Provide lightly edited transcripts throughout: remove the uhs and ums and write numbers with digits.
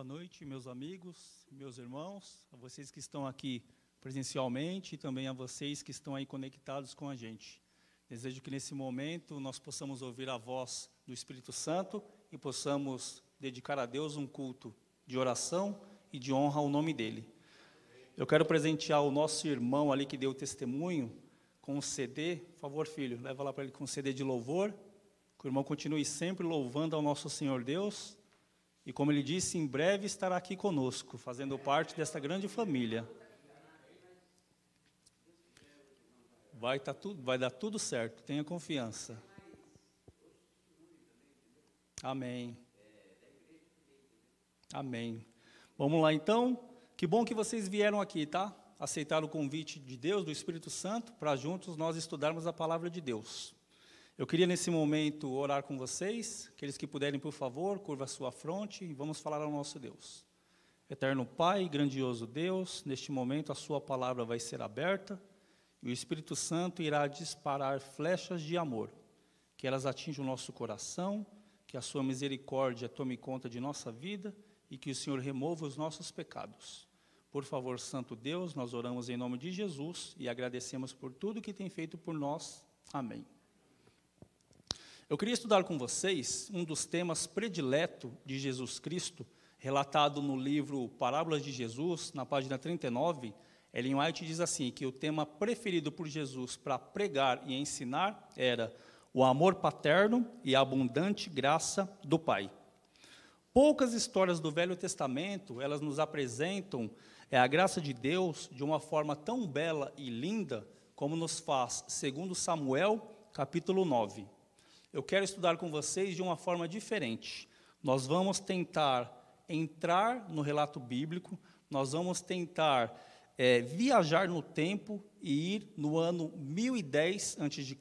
Boa noite, meus amigos, meus irmãos, a vocês que estão aqui presencialmente e também a vocês que estão aí conectados com a gente. Desejo que nesse momento nós possamos ouvir a voz do Espírito Santo e possamos dedicar a Deus um culto de oração e de honra ao nome dEle. Eu quero presentear o nosso irmão ali que deu testemunho com um CD. Por favor, filho, leva lá para ele com um CD de louvor. Que o irmão continue sempre louvando ao nosso Senhor Deus. E como ele disse, em breve estará aqui conosco, fazendo parte desta grande família. Vai dar tudo certo, tenha confiança. Amém. Amém. Vamos lá então. Que bom que vocês vieram aqui, tá? Aceitaram o convite de Deus, do Espírito Santo, para juntos nós estudarmos a palavra de Deus. Eu queria nesse momento orar com vocês, aqueles que puderem, por favor, curva a sua fronte e vamos falar ao nosso Deus. Eterno Pai, grandioso Deus, neste momento a sua palavra vai ser aberta e o Espírito Santo irá disparar flechas de amor, que elas atinjam o nosso coração, que a sua misericórdia tome conta de nossa vida e que o Senhor remova os nossos pecados. Por favor, Santo Deus, nós oramos em nome de Jesus e agradecemos por tudo que tem feito por nós. Amém. Eu queria estudar com vocês um dos temas prediletos de Jesus Cristo, relatado no livro Parábolas de Jesus, na página 39. Ellen White diz assim, que o tema preferido por Jesus para pregar e ensinar era o amor paterno e a abundante graça do Pai. Poucas histórias do Velho Testamento, elas nos apresentam a graça de Deus de uma forma tão bela e linda, como nos faz, segundo Samuel, capítulo 9. Eu quero estudar com vocês de uma forma diferente. Nós vamos tentar entrar no relato bíblico, nós vamos tentar viajar no tempo e ir no ano 1010 a.C.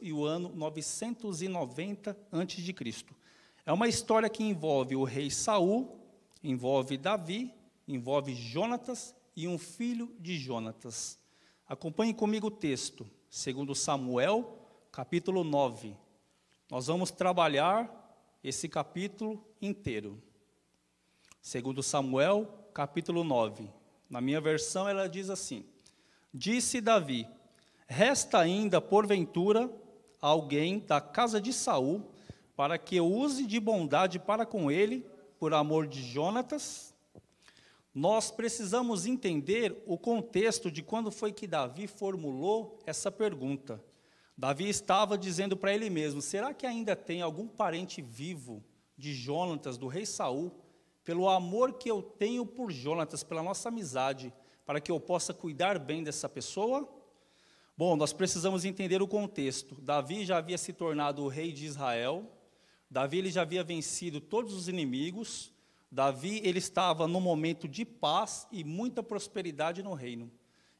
e o ano 990 a.C. É uma história que envolve o rei Saul, envolve Davi, envolve Jonatas e um filho de Jonatas. Acompanhe comigo o texto, segundo Samuel, capítulo 9. Nós vamos trabalhar esse capítulo inteiro. Segundo Samuel, capítulo 9. Na minha versão, ela diz assim: Disse Davi: Resta ainda, porventura, alguém da casa de Saul, para que eu use de bondade para com ele, por amor de Jonatas? Nós precisamos entender o contexto de quando foi que Davi formulou essa pergunta. Davi estava dizendo para ele mesmo: será que ainda tem algum parente vivo de Jonatas, do rei Saul, pelo amor que eu tenho por Jonatas, pela nossa amizade, para que eu possa cuidar bem dessa pessoa? Bom, nós precisamos entender o contexto. Davi já havia se tornado o rei de Israel. Davi ele já havia vencido todos os inimigos. Davi ele estava num momento de paz e muita prosperidade no reino.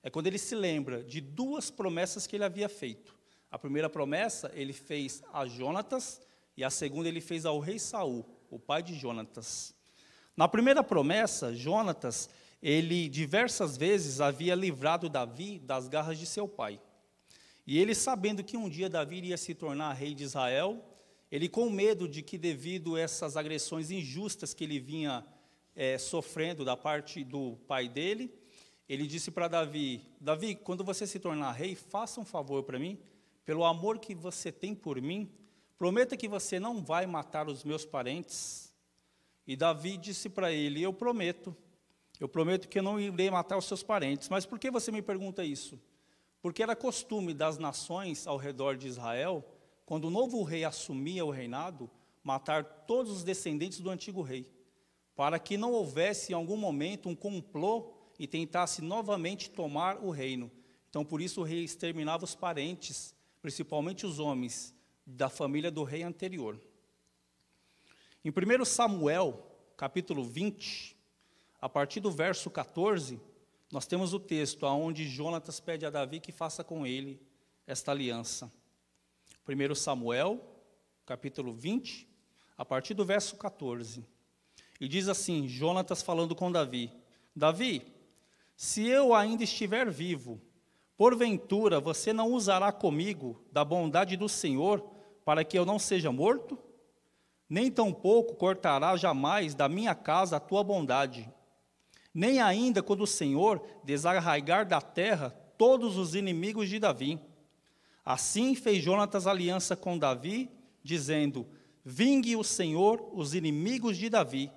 É quando ele se lembra de duas promessas que ele havia feito. A primeira promessa ele fez a Jonatas e a segunda ele fez ao rei Saul, o pai de Jonatas. Na primeira promessa, Jonatas, ele diversas vezes havia livrado Davi das garras de seu pai. E ele, sabendo que um dia Davi iria se tornar rei de Israel, ele, com medo de que, devido a essas agressões injustas que ele vinha sofrendo da parte do pai dele, ele disse para Davi: Davi, quando você se tornar rei, faça um favor para mim, pelo amor que você tem por mim, prometa que você não vai matar os meus parentes. E Davi disse para ele: eu prometo que eu não irei matar os seus parentes. Mas por que você me pergunta isso? Porque era costume das nações ao redor de Israel, quando o novo rei assumia o reinado, matar todos os descendentes do antigo rei, para que não houvesse em algum momento um complô e tentasse novamente tomar o reino. Então, por isso o rei exterminava os parentes, principalmente os homens da família do rei anterior. Em 1 Samuel, capítulo 20, a partir do verso 14, nós temos o texto onde Jonatas pede a Davi que faça com ele esta aliança. 1 Samuel, capítulo 20, a partir do verso 14. E diz assim, Jonatas falando com Davi: Davi, se eu ainda estiver vivo, porventura você não usará comigo da bondade do Senhor para que eu não seja morto? Nem tampouco cortará jamais da minha casa a tua bondade. Nem ainda quando o Senhor desarraigar da terra todos os inimigos de Davi. Assim fez Jonatas aliança com Davi, dizendo: vingue o Senhor os inimigos de Davi.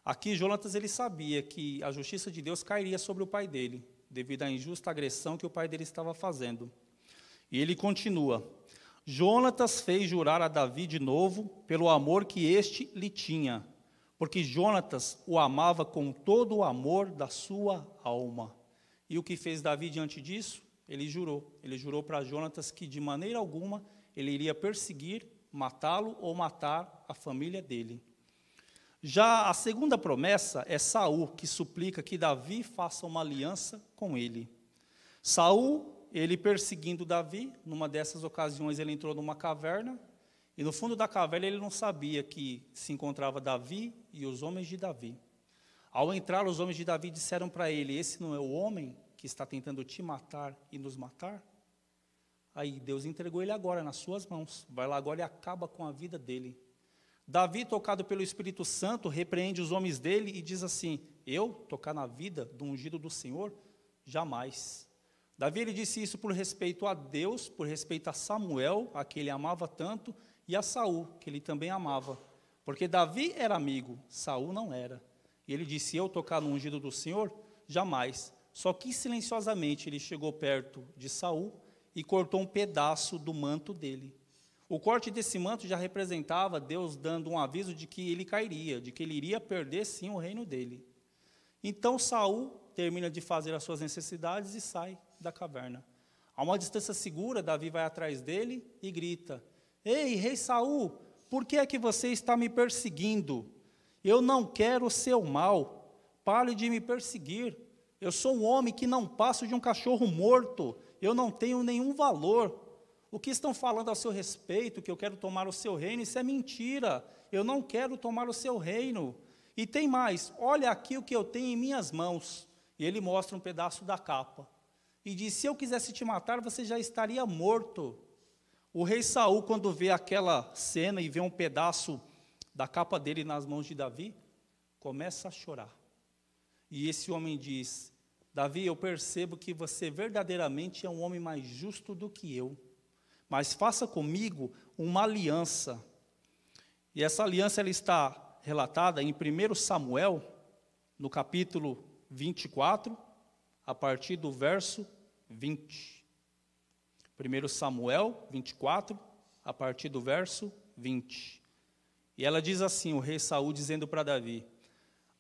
Aqui Jonatas ele sabia que a justiça de Deus cairia sobre o pai dele, devido à injusta agressão que o pai dele estava fazendo. E ele continua: Jonatas fez jurar a Davi de novo pelo amor que este lhe tinha, porque Jonatas o amava com todo o amor da sua alma. E o que fez Davi diante disso? Ele jurou para Jonatas que de maneira alguma ele iria perseguir, matá-lo ou matar a família dele. Já a segunda promessa é Saul, que suplica que Davi faça uma aliança com ele. Saul, ele perseguindo Davi, numa dessas ocasiões ele entrou numa caverna, e no fundo da caverna ele não sabia que se encontrava Davi e os homens de Davi. Ao entrar, os homens de Davi disseram para ele: esse não é o homem que está tentando te matar e nos matar? Aí Deus entregou ele agora nas suas mãos. Vai lá agora e acaba com a vida dele. Davi, tocado pelo Espírito Santo, repreende os homens dele e diz assim: eu tocar na vida do ungido do Senhor? Jamais. Davi ele disse isso por respeito a Deus, por respeito a Samuel, a que ele amava tanto, e a Saul, que ele também amava. Porque Davi era amigo, Saul não era. E ele disse: eu tocar no ungido do Senhor? Jamais. Só que silenciosamente ele chegou perto de Saul e cortou um pedaço do manto dele. O corte desse manto já representava Deus dando um aviso de que ele cairia, de que ele iria perder sim o reino dele. Então Saul termina de fazer as suas necessidades e sai da caverna. A uma distância segura, Davi vai atrás dele e grita: ei, rei Saul, por que é que você está me perseguindo? Eu não quero o seu mal, pare de me perseguir. Eu sou um homem que não passo de um cachorro morto, eu não tenho nenhum valor. O que estão falando a seu respeito, que eu quero tomar o seu reino, isso é mentira. Eu não quero tomar o seu reino. E tem mais, olha aqui o que eu tenho em minhas mãos. E ele mostra um pedaço da capa. e disse: se eu quisesse te matar, você já estaria morto. O rei Saul, quando vê aquela cena e vê um pedaço da capa dele nas mãos de Davi, começa a chorar. E esse homem diz: Davi, eu percebo que você verdadeiramente é um homem mais justo do que eu, mas faça comigo uma aliança. E essa aliança ela está relatada em 1 Samuel, no capítulo 24, a partir do verso 20. 1 Samuel 24, a partir do verso 20. E ela diz assim, o rei Saul dizendo para Davi: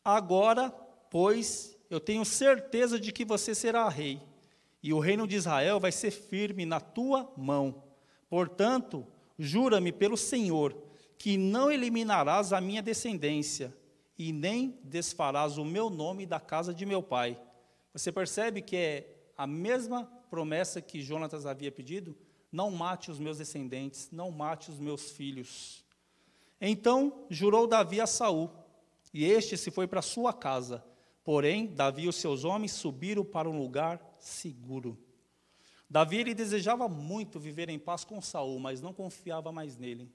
agora, pois, eu tenho certeza de que você será rei, e o reino de Israel vai ser firme na tua mão. Portanto, jura-me pelo Senhor, que não eliminarás a minha descendência, e nem desfarás o meu nome da casa de meu pai. Você percebe que é a mesma promessa que Jonatas havia pedido? Não mate os meus descendentes, não mate os meus filhos. Então jurou Davi a Saul, e este se foi para sua casa. Porém, Davi e os seus homens subiram para um lugar seguro. Davi ele desejava muito viver em paz com Saul, mas não confiava mais nele.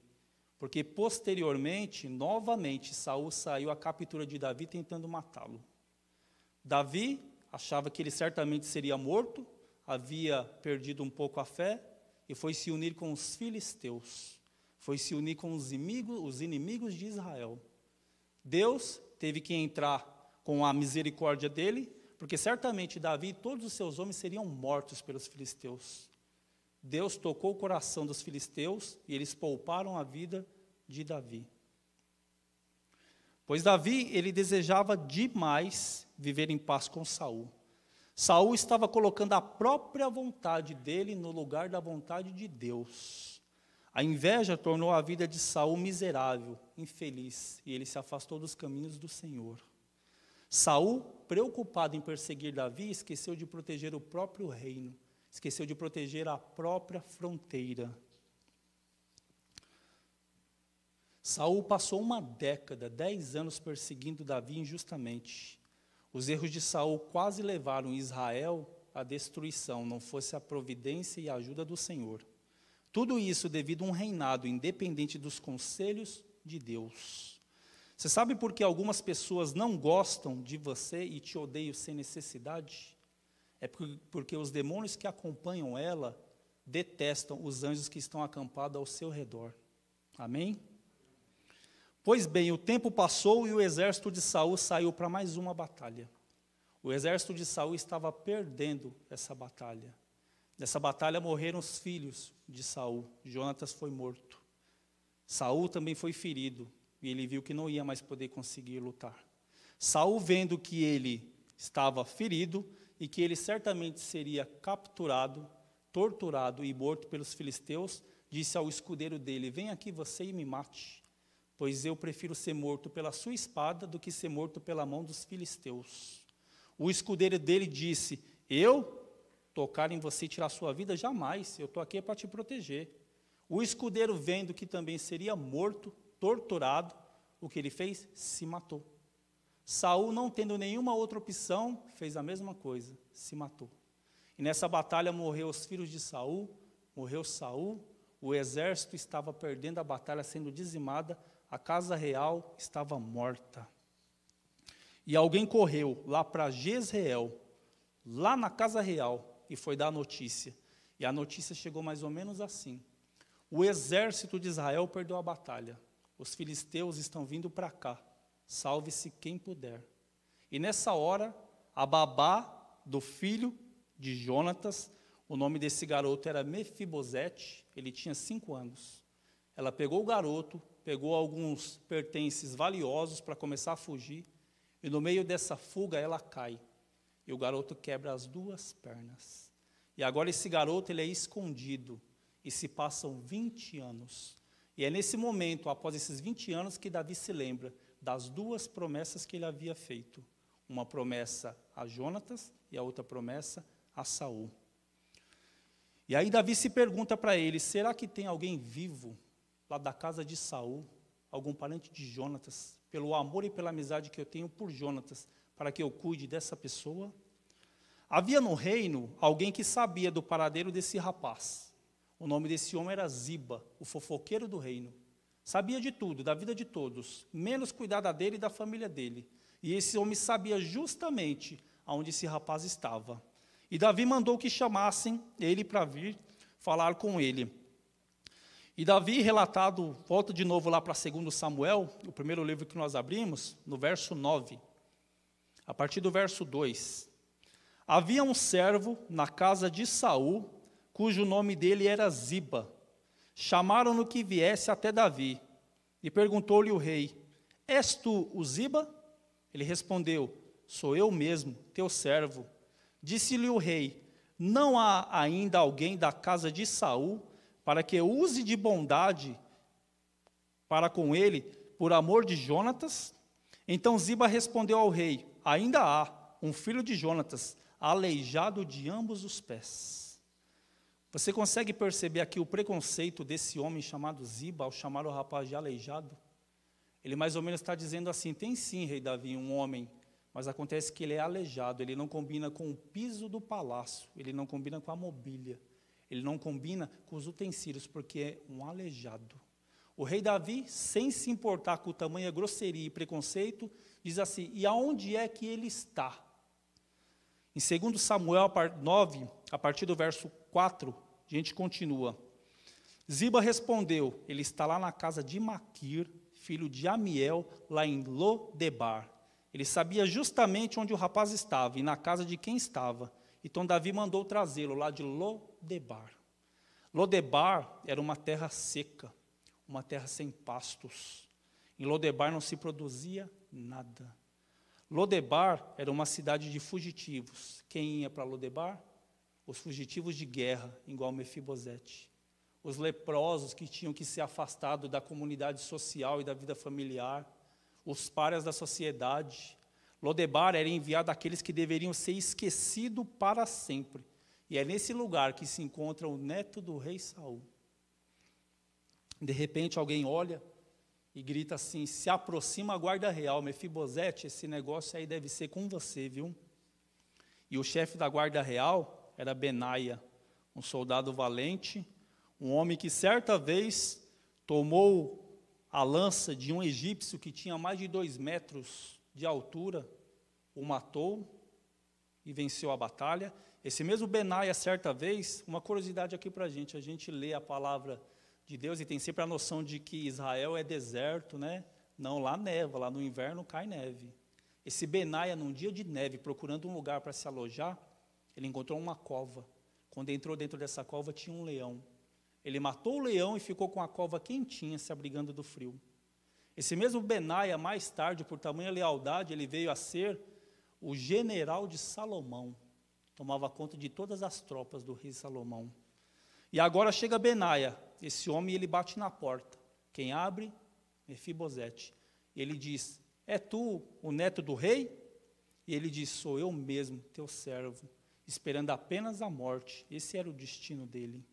Porque posteriormente, novamente, Saul saiu à captura de Davi tentando matá-lo. Davi achava que ele certamente seria morto, havia perdido um pouco a fé e foi se unir com os filisteus. Foi se unir com os inimigos de Israel. Deus teve que entrar com a misericórdia dele, porque certamente Davi e todos os seus homens seriam mortos pelos filisteus. Deus tocou o coração dos filisteus e eles pouparam a vida de Davi. Pois Davi, ele desejava demais viver em paz com Saul. Saul estava colocando a própria vontade dele no lugar da vontade de Deus. A inveja tornou a vida de Saul miserável, infeliz, e ele se afastou dos caminhos do Senhor. Saul, preocupado em perseguir Davi, esqueceu de proteger o próprio reino, esqueceu de proteger a própria fronteira. Saul passou uma década, 10 anos perseguindo Davi injustamente. Os erros de Saul quase levaram Israel à destruição, não fosse a providência e a ajuda do Senhor. Tudo isso devido a um reinado independente dos conselhos de Deus. Você sabe por que algumas pessoas não gostam de você e te odeiam sem necessidade? É porque os demônios que acompanham ela detestam os anjos que estão acampados ao seu redor. Amém? Pois bem, o tempo passou e o exército de Saul saiu para mais uma batalha. O exército de Saul estava perdendo essa batalha. Nessa batalha morreram os filhos de Saul. Jonatas foi morto. Saul também foi ferido e ele viu que não ia mais poder conseguir lutar. Saul, vendo que ele estava ferido e que ele certamente seria capturado, torturado e morto pelos filisteus, disse ao escudeiro dele: vem aqui você e me mate, pois eu prefiro ser morto pela sua espada do que ser morto pela mão dos filisteus. O escudeiro dele disse: eu tocar em você e tirar sua vida? Jamais, eu estou aqui para te proteger. O escudeiro, vendo que também seria morto, torturado, o que ele fez? Se matou. Saul, não tendo nenhuma outra opção, fez a mesma coisa, se matou. E nessa batalha morreu os filhos de Saul, morreu Saul, o exército estava perdendo a batalha, sendo dizimada, a casa real estava morta. E alguém correu lá para Jezreel, lá na casa real, e foi dar a notícia. E a notícia chegou mais ou menos assim: o exército de Israel perdeu a batalha, os filisteus estão vindo para cá, salve-se quem puder. E nessa hora, a babá do filho de Jonatas, o nome desse garoto era Mefibosete, ele tinha 5 anos. Ela pegou o garoto, pegou alguns pertences valiosos para começar a fugir, e no meio dessa fuga ela cai, e o garoto quebra as 2 pernas. E agora esse garoto ele é escondido, e se passam 20 anos. E é nesse momento, após esses 20 anos, que Davi se lembra das 2 promessas que ele havia feito. Uma promessa a Jonatas e a outra promessa a Saul. E aí Davi se pergunta para ele: será que tem alguém vivo lá da casa de Saul, algum parente de Jonatas, pelo amor e pela amizade que eu tenho por Jonatas, para que eu cuide dessa pessoa? Havia no reino alguém que sabia do paradeiro desse rapaz. O nome desse homem era Ziba, o fofoqueiro do reino. Sabia de tudo, da vida de todos, menos cuidar da dele e da família dele. E esse homem sabia justamente aonde esse rapaz estava. E Davi mandou que chamassem ele para vir falar com ele. E Davi, relatado, volta de novo lá para 2 Samuel, o primeiro livro que nós abrimos, no verso 9, a partir do verso 2. Havia um servo na casa de Saul, cujo nome dele era Ziba. Chamaram-no que viesse até Davi, e perguntou-lhe o rei: És tu o Ziba? Ele respondeu: Sou eu mesmo, teu servo. Disse-lhe o rei: Não há ainda alguém da casa de Saul para que use de bondade para com ele, por amor de Jonatas? Então Ziba respondeu ao rei: Ainda há um filho de Jonatas, aleijado de ambos os pés. Você consegue perceber aqui o preconceito desse homem chamado Ziba ao chamar o rapaz de aleijado? Ele mais ou menos está dizendo assim: tem sim, rei Davi, um homem, mas acontece que ele é aleijado, ele não combina com o piso do palácio, ele não combina com a mobília, ele não combina com os utensílios, porque é um aleijado. O rei Davi, sem se importar com o tamanho, grosseria e preconceito, diz assim: e aonde é que ele está? Em 2 Samuel 9, a partir do verso 4, a gente continua. Ziba respondeu: ele está lá na casa de Maquir, filho de Amiel, lá em Lodebar. Ele sabia justamente onde o rapaz estava e na casa de quem estava. Então Davi mandou trazê-lo lá de Lodebar. Lodebar era uma terra seca, uma terra sem pastos. Em Lodebar não se produzia nada. Lodebar era uma cidade de fugitivos. Quem ia para Lodebar? Os fugitivos de guerra, igual Mefibosete. Os leprosos que tinham que ser afastados da comunidade social e da vida familiar. Os párias da sociedade. Lodebar era enviado àqueles que deveriam ser esquecidos para sempre. E é nesse lugar que se encontra o neto do rei Saul. De repente alguém olha e grita assim: se aproxima a guarda real, Mefibosete, esse negócio aí deve ser com você, viu? E o chefe da guarda real era Benaia, um soldado valente, um homem que certa vez tomou a lança de um egípcio que tinha mais de 2 metros de altura, o matou e venceu a batalha. Esse mesmo Benaia, certa vez, uma curiosidade aqui para a gente lê a palavra de Deus e tem sempre a noção de que Israel é deserto, né? Não, lá neva, lá no inverno cai neve. Esse Benaia, num dia de neve, procurando um lugar para se alojar, ele encontrou uma cova. Quando entrou dentro dessa cova, tinha um leão. Ele matou o leão e ficou com a cova quentinha, se abrigando do frio. Esse mesmo Benaia, mais tarde, por tamanha lealdade, ele veio a ser o general de Salomão. Tomava conta de todas as tropas do rei Salomão. E agora chega Benaia, esse homem, ele bate na porta. Quem abre? Mefibosete. Ele diz: é tu o neto do rei? E ele diz: sou eu mesmo, teu servo, esperando apenas a morte. Esse era o destino dele.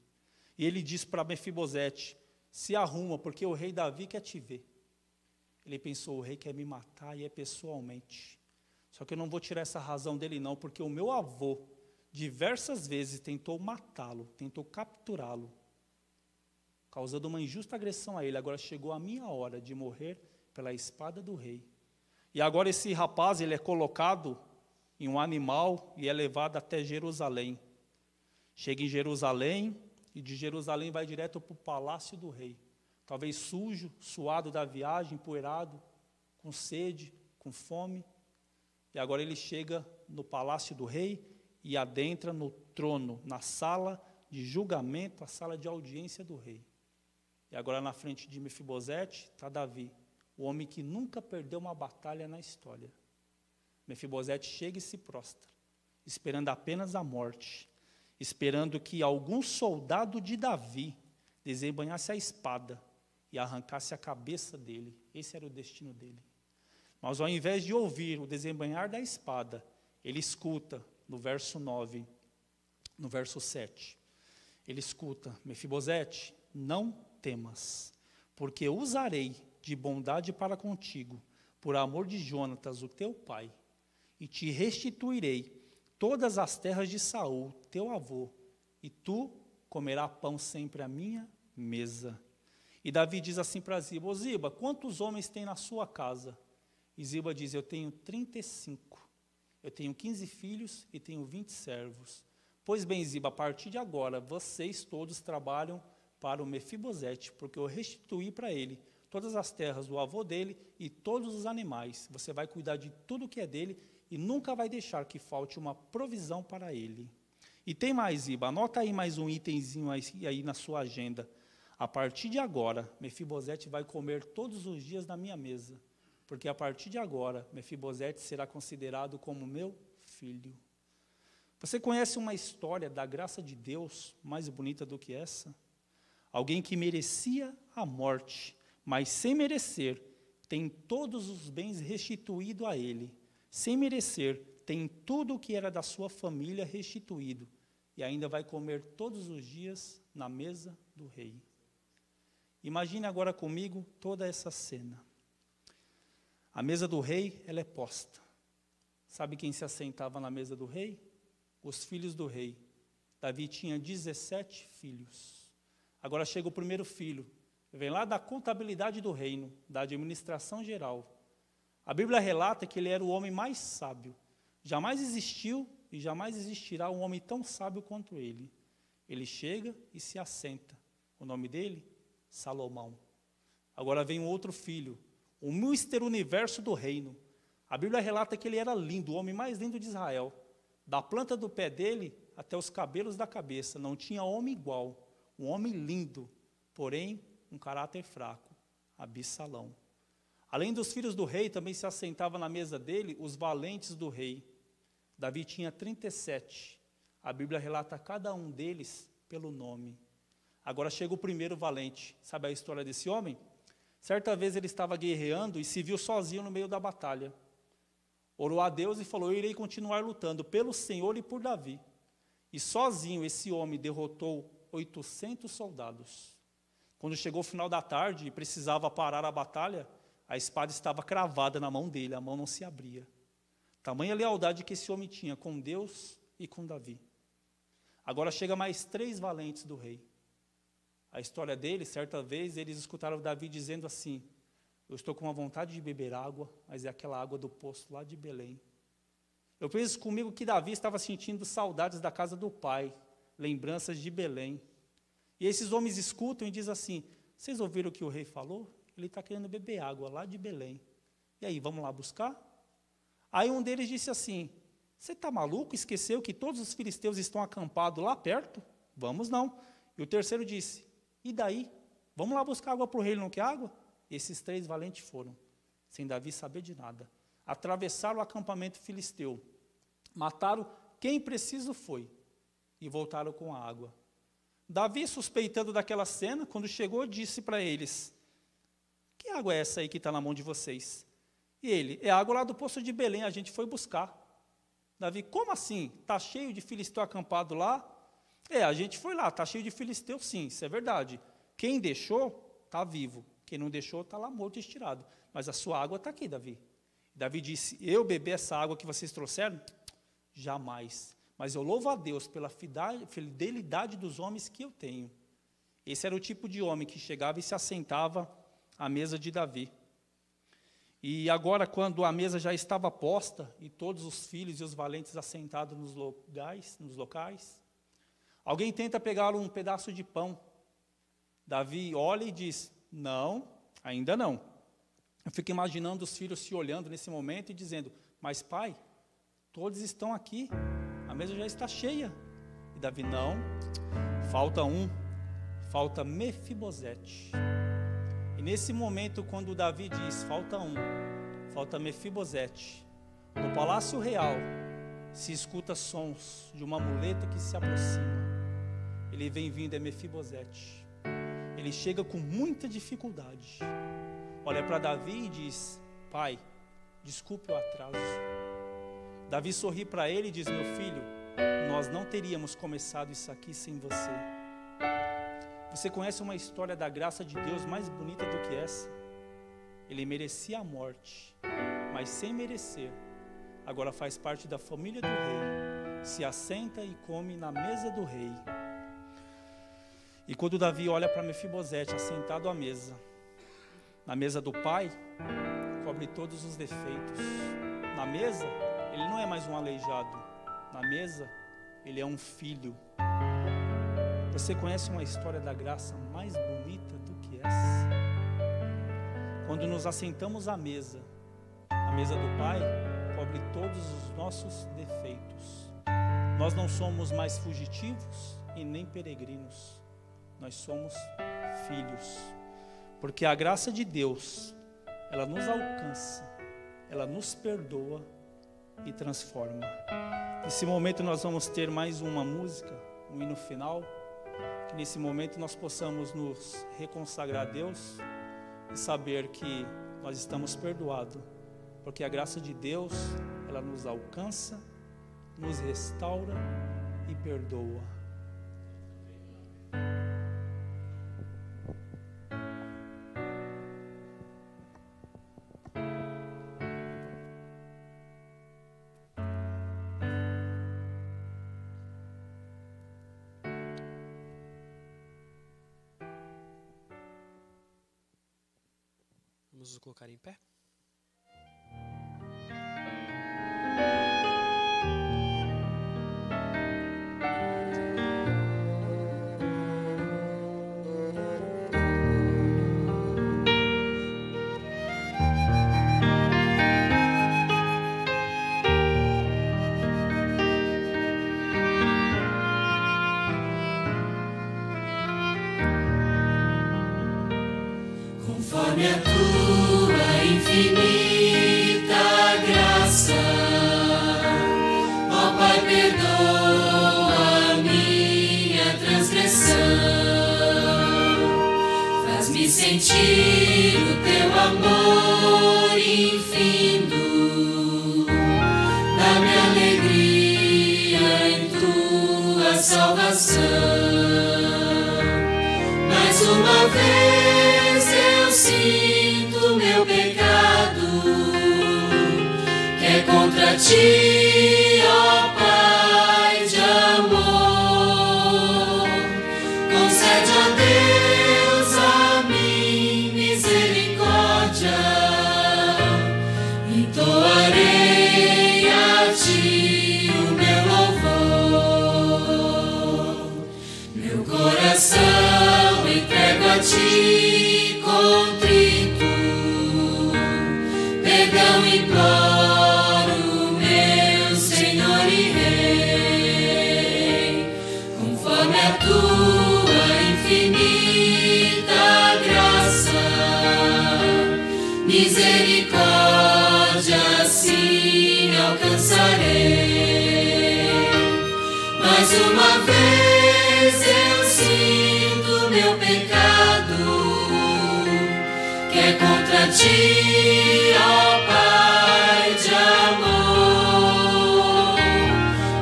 E ele diz para Mefibosete: se arruma, porque o rei Davi quer te ver. Ele pensou: o rei quer me matar e é pessoalmente. Só que eu não vou tirar essa razão dele não, porque o meu avô diversas vezes tentou matá-lo, tentou capturá-lo, causando uma injusta agressão a ele. Agora chegou a minha hora de morrer pela espada do rei. E agora esse rapaz, ele é colocado em um animal e é levado até Jerusalém. Chega em Jerusalém e de Jerusalém vai direto para o palácio do rei. Talvez sujo, suado da viagem, empoeirado, com sede, com fome. E agora ele chega no palácio do rei e adentra no trono, na sala de julgamento, a sala de audiência do rei. E agora na frente de Mefibosete está Davi, o homem que nunca perdeu uma batalha na história. Mefibosete chega e se prostra, esperando apenas a morte, esperando que algum soldado de Davi desembainhasse a espada e arrancasse a cabeça dele. Esse era o destino dele. Mas ao invés de ouvir o desembainhar da espada, ele escuta no verso 9, no verso 7. Ele escuta: Mefibosete, não temas, porque usarei de bondade para contigo, por amor de Jonatas, o teu pai, e te restituirei todas as terras de Saul, teu avô, e tu comerás pão sempre à minha mesa. E Davi diz assim para Ziba: ô Ziba, quantos homens tem na sua casa? E Ziba diz: eu tenho 35. Eu tenho 15 filhos e tenho 20 servos. Pois bem, Ziba, a partir de agora, vocês todos trabalham para o Mefibosete, porque eu restituí para ele todas as terras do avô dele e todos os animais. Você vai cuidar de tudo que é dele e nunca vai deixar que falte uma provisão para ele. E tem mais, Ziba, anota aí mais um itemzinho aí na sua agenda. A partir de agora, Mefibosete vai comer todos os dias na minha mesa, porque a partir de agora, Mefibosete será considerado como meu filho. Você conhece uma história da graça de Deus mais bonita do que essa? Alguém que merecia a morte, mas sem merecer, tem todos os bens restituídos a ele. Sem merecer, tem tudo o que era da sua família restituído. E ainda vai comer todos os dias na mesa do rei. Imagine agora comigo toda essa cena. A mesa do rei, ela é posta. Sabe quem se assentava na mesa do rei? Os filhos do rei. Davi tinha 17 filhos. Agora chega o primeiro filho. Vem lá da contabilidade do reino, da administração geral. A Bíblia relata que ele era o homem mais sábio. Jamais existiu e jamais existirá um homem tão sábio quanto ele. Ele chega e se assenta. O nome dele? Salomão. Agora vem um outro filho, o Mister Universo do reino. A Bíblia relata que ele era lindo, o homem mais lindo de Israel. Da planta do pé dele até os cabelos da cabeça. Não tinha homem igual. Um homem lindo, porém um caráter fraco. Absalão. Além dos filhos do rei, também se assentava na mesa dele os valentes do rei. Davi tinha 37. A Bíblia relata cada um deles pelo nome. Agora chega o primeiro valente. Sabe a história desse homem? Certa vez ele estava guerreando e se viu sozinho no meio da batalha. Orou a Deus e falou: eu irei continuar lutando pelo Senhor e por Davi. E sozinho esse homem derrotou 800 soldados. Quando chegou o final da tarde e precisava parar a batalha, a espada estava cravada na mão dele, a mão não se abria. Tamanha lealdade que esse homem tinha com Deus e com Davi. Agora chega mais 3 valentes do rei. A história deles, certa vez, eles escutaram Davi dizendo assim: eu estou com uma vontade de beber água, mas é aquela água do poço lá de Belém. Eu penso comigo que Davi estava sentindo saudades da casa do pai, lembranças de Belém. E esses homens escutam e dizem assim: vocês ouviram o que o rei falou? Ele está querendo beber água lá de Belém. E aí, vamos lá buscar? Aí um deles disse assim: você está maluco? Esqueceu que todos os filisteus estão acampados lá perto? Vamos não. E o terceiro disse: e daí? Vamos lá buscar água para o rei, ele não quer água? Esses 3 valentes foram, sem Davi saber de nada. Atravessaram o acampamento filisteu, mataram quem preciso foi, e voltaram com a água. Davi, suspeitando daquela cena, quando chegou, disse para eles: que água é essa aí que está na mão de vocês? E ele: é água lá do poço de Belém, a gente foi buscar. Davi: como assim? Está cheio de filisteu acampado lá? A gente foi lá, está cheio de filisteu, sim, isso é verdade. Quem deixou, está vivo. Quem não deixou, está lá morto e estirado. Mas a sua água está aqui, Davi. Davi disse: eu beber essa água que vocês trouxeram? Jamais. Mas eu louvo a Deus pela fidelidade dos homens que eu tenho. Esse era o tipo de homem que chegava e se assentava à mesa de Davi. E agora, quando a mesa já estava posta, e todos os filhos e os valentes assentados nos locais, alguém tenta pegar um pedaço de pão. Davi olha e diz: não, ainda não. Eu fico imaginando os filhos se olhando nesse momento e dizendo: mas pai, todos estão aqui, a mesa já está cheia. E Davi: não, falta um, falta Mefibosete. E nesse momento, quando Davi diz: falta um, falta Mefibosete, no palácio real se escuta sons de uma muleta que se aproxima. Ele vem vindo, é Mefibosete. Ele chega com muita dificuldade, olha para Davi e diz: pai, desculpe o atraso. Davi sorri para ele e diz: meu filho, nós não teríamos começado isso aqui sem você. Você conhece uma história da graça de Deus mais bonita do que essa? Ele merecia a morte, mas sem merecer, agora faz parte da família do rei, se assenta e come na mesa do rei. E quando Davi olha para Mefibosete assentado à mesa, na mesa do pai, cobre todos os defeitos. Na mesa, ele não é mais um aleijado. Na mesa, ele é um filho. Você conhece uma história da graça mais bonita do que essa? Quando nos assentamos à mesa, a mesa do pai cobre todos os nossos defeitos. Nós não somos mais fugitivos e nem peregrinos. Nós somos filhos. Porque a graça de Deus, ela nos alcança, ela nos perdoa e transforma. Nesse momento nós vamos ter mais uma música, um hino final, que nesse momento nós possamos nos reconsagrar a Deus e saber que nós estamos perdoados, porque a graça de Deus, ela nos alcança, nos restaura e perdoa. Vamos nos colocar em pé. Conforme a tua infinita graça, ó Pai, perdoa a minha transgressão, faz-me sentir o teu amor infindo, dá-me alegria em tua salvação. Mais uma vez eu sinto meu pecado, que é contra ti, ó Pai de amor. Concede, ó Deus, a mim misericórdia, entoarei a ti o meu louvor. Meu coração entrego a ti contrito, perdão imploro, meu Senhor e Rei. Conforme a tua infinita graça, misericórdia assim alcançarei. Mais uma vez eu sinto meu pecado, que é contra ti, ó Pai de amor.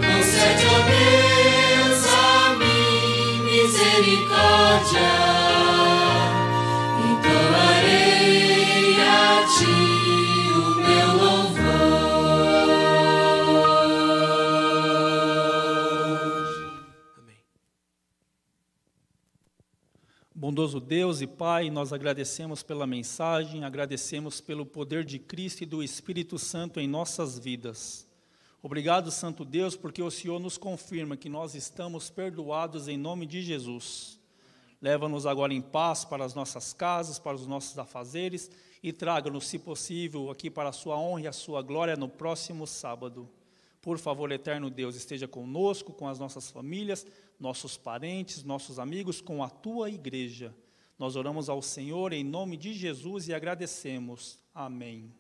Concede, ó Deus, a mim misericórdia, entoarei a ti o meu louvor. Amém. Bondoso Deus e Pai, nós agradecemos pela mensagem, agradecemos pelo poder de Cristo e do Espírito Santo em nossas vidas. Obrigado, Santo Deus, porque o Senhor nos confirma que nós estamos perdoados em nome de Jesus. Leva-nos agora em paz para as nossas casas, para os nossos afazeres e traga-nos, se possível, aqui para a sua honra e a sua glória no próximo sábado. Por favor, eterno Deus, esteja conosco, com as nossas famílias, nossos parentes, nossos amigos, com a tua igreja. Nós oramos ao Senhor em nome de Jesus e agradecemos. Amém.